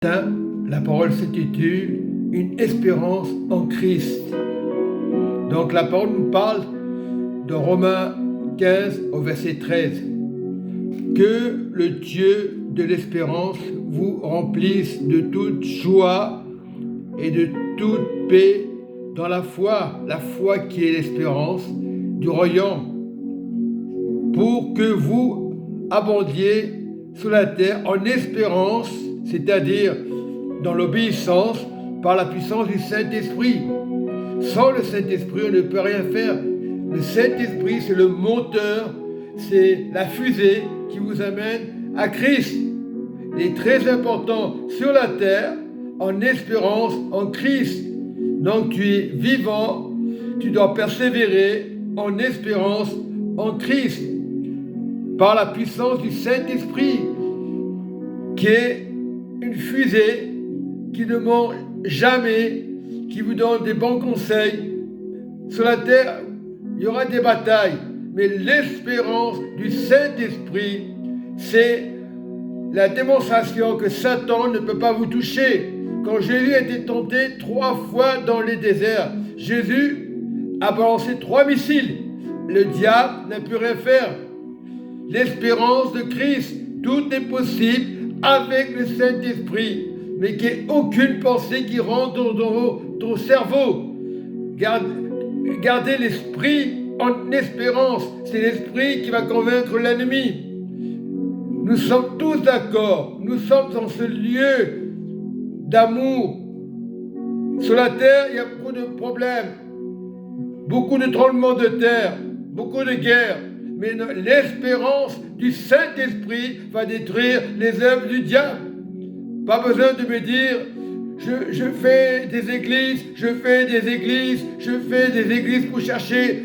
La parole s'intitule « Une espérance en Christ ». Donc la parole nous parle de Romains 15 au verset 13. Que le Dieu de l'espérance vous remplisse de toute joie et de toute paix dans la foi qui est l'espérance du royaume, pour que vous abondiez sur la terre en espérance, c'est-à-dire dans l'obéissance par la puissance du Saint-Esprit. Sans le Saint-Esprit, on ne peut rien faire. Le Saint-Esprit, c'est le moteur, c'est la fusée qui vous amène à Christ. Il est très important sur la terre, en espérance en Christ. Donc tu es vivant, tu dois persévérer en espérance en Christ, par la puissance du Saint-Esprit, qui est une fusée qui ne ment jamais, qui vous donne des bons conseils. Sur la terre, il y aura des batailles, mais l'espérance du Saint-Esprit, c'est la démonstration que Satan ne peut pas vous toucher. Quand Jésus a été tenté 3 fois dans les déserts, Jésus a balancé 3 missiles. Le diable n'a pu rien faire. L'espérance de Christ, tout est possible avec le Saint-Esprit, mais qu'il n'y ait aucune pensée qui rentre dans ton cerveau. Gardez l'esprit en espérance. C'est l'esprit qui va convaincre l'ennemi. Nous sommes tous d'accord. Nous sommes dans ce lieu d'amour. Sur la terre, il y a beaucoup de problèmes, beaucoup de tremblements de terre, beaucoup de guerres. Mais l'espérance du Saint-Esprit va détruire les œuvres du diable. Pas besoin de me dire, je fais des églises, je fais des églises pour chercher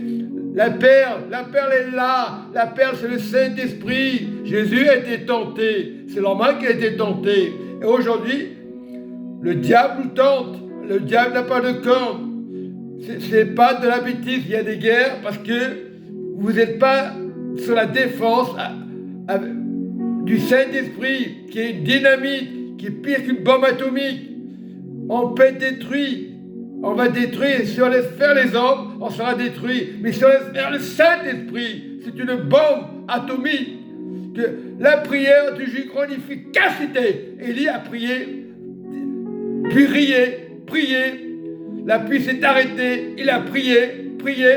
la perle. La perle est là. La perle, c'est le Saint-Esprit. Jésus a été tenté. C'est normal qu'il a été tenté. Et aujourd'hui, le diable nous tente. Le diable n'a pas de cornes. C'est pas de la bêtise. Il y a des guerres parce que vous n'êtes pas sur la défense du Saint-Esprit, qui est une dynamite, qui est pire qu'une bombe atomique. On peut détruire. On va détruire. Si on laisse faire les hommes, on sera détruit. Mais si on laisse faire le Saint-Esprit, c'est une bombe atomique. Que la prière du juge grande efficacité. Élie a prié, puis prié. La pluie s'est arrêtée. Il a prié,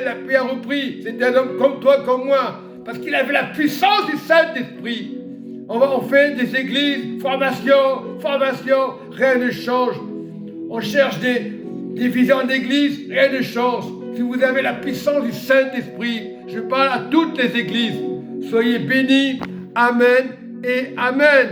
la pluie a repris. C'était un homme comme toi, comme moi. Parce qu'il avait la puissance du Saint-Esprit. On fait des églises, formation, rien ne change. On cherche des divisions d'églises, rien ne change. Si vous avez la puissance du Saint-Esprit, je parle à toutes les églises. Soyez bénis. Amen et Amen.